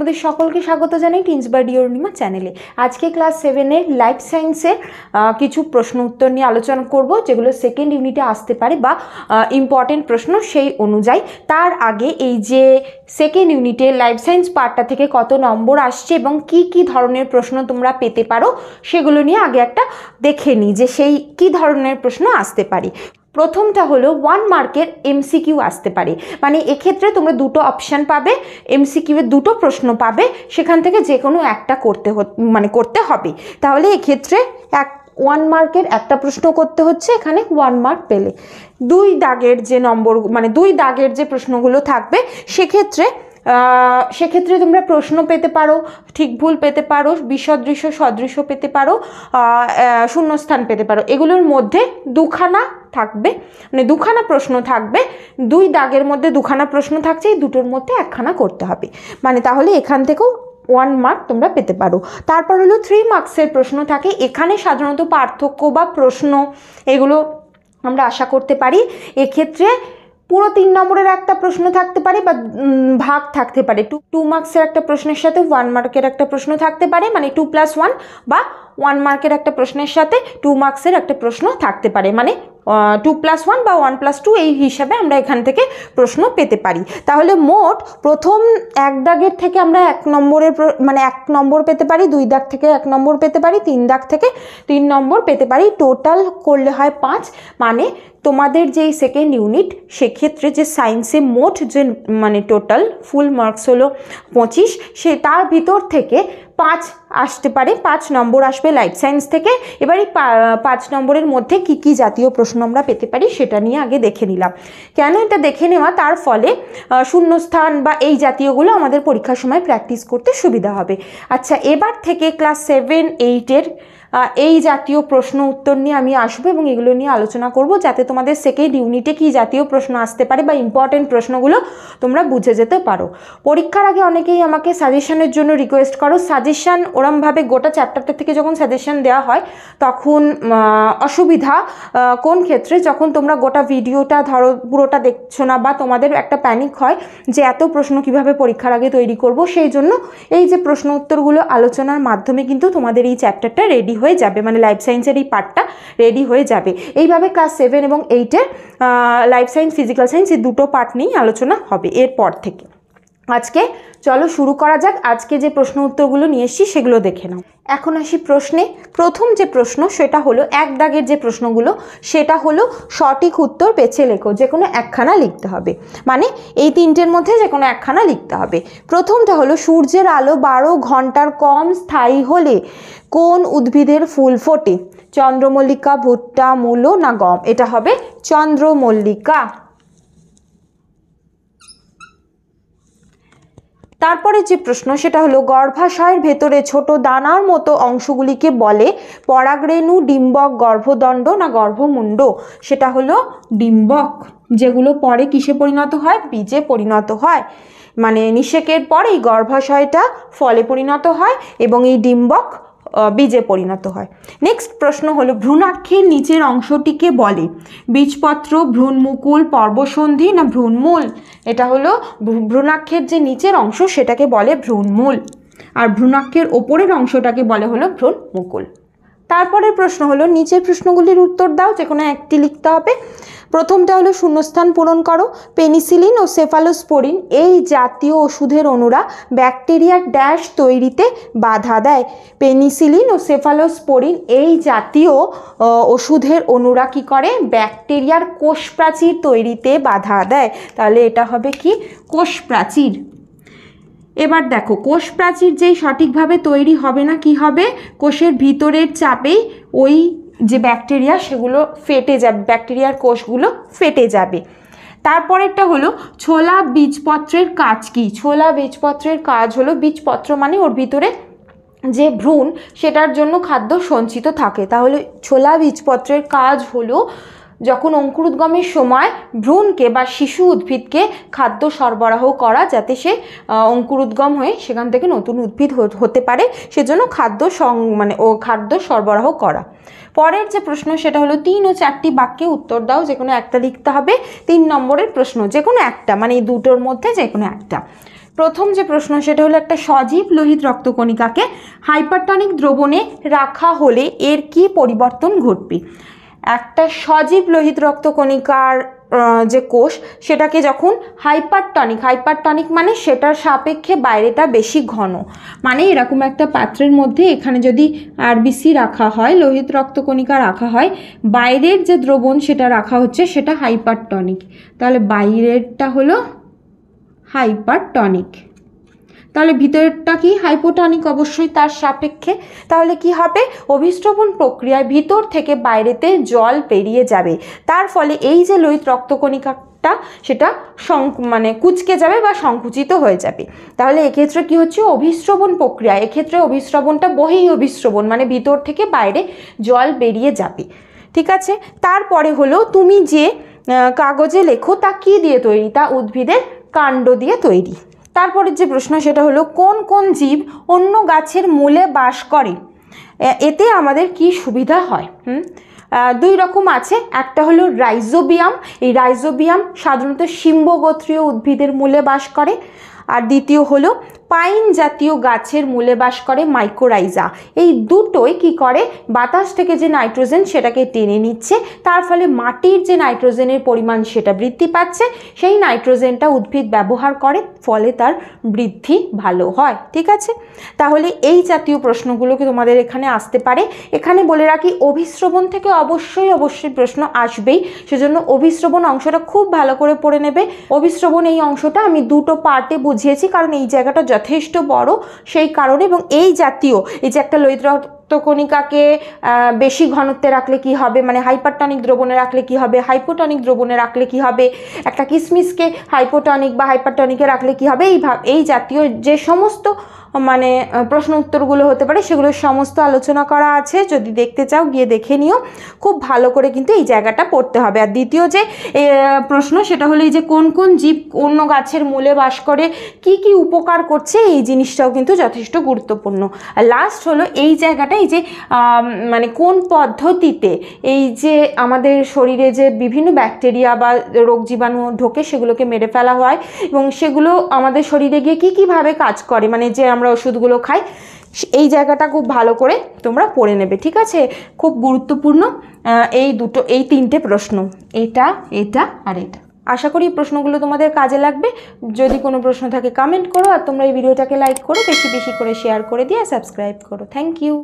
তোমাদের সকলকে স্বাগত জানাই টিনস বাই ডি অরুণিমা চ্যানেলে। আজকে ক্লাস 7-এর লাইফ সায়েন্সের কিছু প্রশ্ন উত্তর নিয়ে আলোচনা করব, যেগুলো সেকেন্ড ইউনিটে আসতে পারে বা ইম্পর্টেন্ট প্রশ্ন সেই অনুযায়ী। তার আগে এই যে সেকেন্ড ইউনিটে লাইফ সায়েন্স পার্টটা থেকে কত নম্বর আসছে এবং কি কি ধরনের প্রশ্ন তোমরা পেতে পারো সেগুলো নিয়ে আগে একটা দেখে নিই যে সেই কি ধরনের প্রশ্ন আসতে পারে। প্রথমটা হলো 1 মার্কের এমসিকিউ আসতে পারে, মানে এক্ষেত্রে তোমরা দুটো অপশান পাবে, এমসিকিউ এর দুটো প্রশ্ন পাবে, সেখান থেকে যে কোনো একটা করতে হবে। তাহলে এক্ষেত্রে 1 মার্কের একটা প্রশ্ন করতে হচ্ছে, এখানে 1 মার্ক পেলে 2 দাগের যে নম্বর মানে 2 দাগের যে প্রশ্নগুলো থাকবে সেক্ষেত্রে তোমরা প্রশ্ন পেতে পারো, ঠিক ভুল পেতে পারো, বিসদৃশ্য সদৃশ্য পেতে পারো, শূন্যস্থান পেতে পারো। এগুলোর মধ্যে দুখানা থাকবে, মানে দুখানা প্রশ্ন থাকবে, 2 দাগের মধ্যে দুখানা প্রশ্ন থাকছে, এই দুটোর মধ্যে একখানা করতে হবে, মানে তাহলে এখান থেকেও 1 মার্ক তোমরা পেতে পারো। তারপর হলো 3 মার্কসের প্রশ্ন থাকে, এখানে সাধারণত পার্থক্য বা প্রশ্ন এগুলো আমরা আশা করতে পারি। এক্ষেত্রে পুরো 3 নম্বরের একটা প্রশ্ন থাকতে পারে বা ভাগ থাকতে পারে। 2 মার্কসের একটা প্রশ্নের সাথে 1 মার্কের একটা প্রশ্ন থাকতে পারে, মানে 2+1, বা 1 মার্কের একটা প্রশ্নের সাথে 2 মার্কসের একটা প্রশ্ন থাকতে পারে, মানে 2+1 বা 1+2 এই হিসাবে আমরা এখান থেকে প্রশ্ন পেতে পারি। তাহলে মোট প্রথম 1 দাগের থেকে আমরা 1 নম্বরের মানে 1 নম্বর পেতে পারি, 2 দাগ থেকে 1 নম্বর পেতে পারি, 3 দাগ থেকে 3 নম্বর পেতে পারি, টোটাল করলে হয় 5। মানে তোমাদের যেই সেকেন্ড ইউনিট সেক্ষেত্রে যে সায়েন্সে মোট যে মানে টোটাল ফুল মার্কস হলো 25, সে তার ভিতর থেকে 5 আসতে পারে, 5 নম্বর আসবে লাইফ সায়েন্স থেকে। এবার এই 5 নম্বরের মধ্যে কি কি জাতীয় প্রশ্ন আমরা পেতে পারি সেটা নিয়ে আগে দেখে নিলাম। কেন এটা দেখে নেওয়া, তার ফলে শূন্যস্থান বা এই জাতীয়গুলো আমাদের পরীক্ষার সময় প্র্যাকটিস করতে সুবিধা হবে। আচ্ছা, এবার থেকে ক্লাস 7-8-এর এই জাতীয় প্রশ্ন উত্তর নিয়ে আমি আসবো এবং এগুলো নিয়ে আলোচনা করব, যাতে তোমাদের সেকেন্ড ইউনিটে কি জাতীয় প্রশ্ন আসতে পারে বা ইম্পর্টেন্ট প্রশ্নগুলো তোমরা বুঝে যেতে পারো। পরীক্ষার আগে অনেকেই আমাকে সাজেশনের জন্য রিকোয়েস্ট করো। সাজেশান ওরমভাবে গোটা চ্যাপ্টারটা থেকে যখন সাজেশান দেওয়া হয় তখন অসুবিধা কোন ক্ষেত্রে, যখন তোমরা গোটা ভিডিওটা ধরো পুরোটা দেখছো না বা তোমাদের একটা প্যানিক হয় যে এত প্রশ্ন কিভাবে পরীক্ষার আগে তৈরি করব, সেই জন্য এই যে প্রশ্ন উত্তরগুলো আলোচনার মাধ্যমে কিন্তু তোমাদের এই চ্যাপ্টারটা রেডি হয়ে যাবে, মানে লাইফ সায়েন্সের এই পার্টটা রেডি হয়ে যাবে। এইভাবে ক্লাস 7 এবং 8-এর লাইফ সায়েন্স, ফিজিক্যাল সায়েন্স এই দুটো পার্ট নিয়েই আলোচনা হবে এরপর থেকে। আজকে চলো শুরু করা যাক। আজকে যে প্রশ্ন উত্তরগুলো নিয়ে এসেছি সেগুলো দেখে নাও। এখন আসি প্রশ্নে। প্রথম যে প্রশ্ন সেটা হলো 1 দাগের যে প্রশ্নগুলো, সেটা হলো সঠিক উত্তর বেছে লেখো, যে কোনো একখানা লিখতে হবে, মানে এই 3টের মধ্যে যে কোনো একখানা লিখতে হবে। প্রথমটা হলো সূর্যের আলো 12 ঘন্টার কম স্থায়ী হলে কোন উদ্ভিদের ফুল ফোটে? চন্দ্রমল্লিকা, ভুট্টা, মূলো না গম? এটা হবে চন্দ্রমল্লিকা। তারপরে যে প্রশ্ন সেটা হলো গর্ভাশয়ের ভেতরে ছোট দানার মতো অংশগুলিকে বলে পরাগরেণু, ডিম্বক, গর্ভদণ্ড না গর্ভমুণ্ড? সেটা হলো ডিম্বক, যেগুলো পরে কিসে পরিণত হয়? বীজে পরিণত হয়। মানে নিষেকের পর এই গর্ভাশয়টা ফলে পরিণত হয় এবং এই ডিম্বক বীজে পরিণত হয়। নেক্সট প্রশ্ন হলো ভ্রূণাক্ষের নিচের অংশটিকে বলে বীজপত্র, ভ্রূণমুকুল, পর্বসন্ধি না ভ্রূণমূল? এটা হলো ভ্রূণাক্ষের যে নিচের অংশ সেটাকে বলে ভ্রূণমূল, আর ভ্রূণাক্ষের ওপরের অংশটাকে বলে হলো ভ্রূণমুকুল। তারপরের প্রশ্ন হলো নিচের প্রশ্নগুলির উত্তর দাও, যে কোনো একটি লিখতে হবে। প্রথমটা হলো শূন্যস্থান পূরণ করো। পেনিসিলিন ও সেফালোস্পোরিন এই জাতীয় ওষুধের অণুরা ব্যাকটেরিয়ার ড্যাশ তৈরিতে বাধা দেয়? পেনিসিলিন ও সেফালোস্পোরিন এই জাতীয় ওষুধের অণুরা কি করে? ব্যাকটেরিয়ার কোষ প্রাচীর তৈরিতে বাধা দেয়। তাহলে এটা হবে কি? কোষ প্রাচীর। এবার দেখো, কোষ প্রাচীর যেই সঠিকভাবে তৈরি হবে না, কি হবে? কোষের ভিতরের চাপেই ওই যে ব্যাকটেরিয়া সেগুলো ফেটে যাবে, ব্যাকটেরিয়ার কোষগুলো ফেটে যাবে। তারপরেরটা হলো ছোলা বীজপত্রের কাজ কি? ছোলা বীজপত্রের কাজ হলো, বীজপত্র মানে ওর ভিতরে যে ভ্রূণ সেটার জন্য খাদ্য সঞ্চিত থাকে। তাহলে ছোলা বীজপত্রের কাজ হলো যখন অঙ্কুরোদ্গমের সময় ভ্রূণকে বা শিশু উদ্ভিদকে খাদ্য সরবরাহ করা, যাতে সে অঙ্কুরোদ্গম হয়ে সেখান থেকে নতুন উদ্ভিদ হতে পারে, সেজন্য খাদ্য সরবরাহ করা। পরের যে প্রশ্ন সেটা হলো 3 ও 4টি বাক্যে উত্তর দাও, যে কোনো একটা লিখতে হবে। 3 নম্বরের প্রশ্ন, যে কোনো একটা, মানে এই দুটোর মধ্যে যে কোনো একটা। প্রথম যে প্রশ্ন সেটা হলো একটা সজীব লোহিত রক্তকণিকাকে হাইপারটনিক দ্রবণে রাখা হলে এর কি পরিবর্তন ঘটবে। একটা সজীব লোহিত রক্তকণিকার যে কোষ সেটাকে যখন হাইপারটনিক মানে সেটার সাপেক্ষে বাইরেটা বেশি ঘন, মানে এরকম একটা পাত্রের মধ্যে এখানে যদি আরবিসি রাখা হয়, লোহিত রক্তকণিকা রাখা হয়, বাইরের যে দ্রবণ সেটা রাখা হচ্ছে সেটা হাইপারটনিক, তাহলে বাইরেরটা হলো হাইপারটনিক, তাহলে ভিতরেরটা কি হাইপোটনিক অবশ্যই তার সাপেক্ষে। তাহলে কি হবে, অভিস্রবণ প্রক্রিয়ায় ভিতর থেকে বাইরেতে জল বেরিয়ে যাবে, তার ফলে এই যে লোহিত রক্তকণিকাটা সেটা মানে কুঁচকে যাবে বা সংকুচিত হয়ে যাবে। তাহলে এক্ষেত্রে কি হচ্ছে, অভিস্রবণ প্রক্রিয়া, এক্ষেত্রে অভিস্রবণটা বহিঃ অভিস্রবণ, মানে ভিতর থেকে বাইরে জল বেরিয়ে যাবে। ঠিক আছে, তারপরে হলো তুমি যে কাগজে লেখো তা কি দিয়ে তৈরি, তা উদ্ভিদের কাণ্ড দিয়ে তৈরি। তারপরের যে প্রশ্ন সেটা হলো কোন কোন জীব অন্য গাছের মূলে বাস করে, এতে আমাদের কি সুবিধা হয়। দুই রকম আছে, একটা হলো রাইজোবিয়াম, এই রাইজোবিয়াম সাধারণত শিম্বগোত্রীয় উদ্ভিদের মূলে বাস করে, আর দ্বিতীয় হলো পাইন জাতীয় গাছের মূলে বাস করে মাইকোরাইজা। এই দুটোই কি করে, বাতাস থেকে যে নাইট্রোজেন সেটাকে টেনে নিচ্ছে, তার ফলে মাটির যে নাইট্রোজেনের পরিমাণ সেটা বৃদ্ধি পাচ্ছে, সেই নাইট্রোজেনটা উদ্ভিদ ব্যবহার করে, ফলে তার বৃদ্ধি ভালো হয়। ঠিক আছে, তাহলে এই জাতীয় প্রশ্নগুলোকে তোমাদের এখানে আসতে পারে। এখানে বলে রাখি অভিস্রবণ থেকে অবশ্যই প্রশ্ন আসবেই, সেজন্য অভিস্রবণ অংশটা খুব ভালো করে পড়ে নেবে। অভিস্রবণ এই অংশটা আমি দুটো পার্টে বুঝিয়েছি, কারণ এই জায়গাটা যথেষ্ট বড় সেই কারণে। এবং এই জাতীয় এই যে একটা লোহিত রক্তকণিকাকে বেশি ঘনত্বে রাখলে কি হবে, মানে হাইপারটনিক দ্রবণে রাখলে কি হবে, হাইপোটনিক দ্রবণে রাখলে কি হবে, একটা কিসমিসকে হাইপোটনিক বা হাইপারটনিকে রাখলে কি হবে, এই জাতীয় যে সমস্ত মানে প্রশ্ন উত্তরগুলো হতে পারে সেগুলোর সমস্ত আলোচনা করা আছে, যদি দেখতে চাও গিয়ে দেখে নিও। খুব ভালো করে কিন্তু এই জায়গাটা পড়তে হবে। আর দ্বিতীয় যে প্রশ্ন সেটা হলো এই যে কোন কোন জীব অন্য গাছের মূলে বাস করে, কি কি উপকার করছে, এই জিনিসটাও কিন্তু যথেষ্ট গুরুত্বপূর্ণ। আর লাস্ট হলো এই জায়গাটা, এই যে মানে কোন পদ্ধতিতে এই যে আমাদের শরীরে যে বিভিন্ন ব্যাকটেরিয়া বা রোগ জীবাণু ঢোকে সেগুলোকে মেরে ফেলা হয়, এবং সেগুলো আমাদের শরীরে গিয়ে কীভাবে কাজ করে, মানে যে আমরা ওষুধগুলো খাই, এই জায়গাটা খুব ভালো করে তোমরা পড়ে নেবে। ঠিক আছে, খুব গুরুত্বপূর্ণ এই তিনটে প্রশ্ন, এটা আর এটা। আশা করি এই প্রশ্নগুলো তোমাদের কাজে লাগবে। যদি কোনো প্রশ্ন থাকে কমেন্ট করো, আর তোমরা এই ভিডিওটাকে লাইক করো, বেশি করে শেয়ার করে দিয়ে সাবস্ক্রাইব করো। Thank you.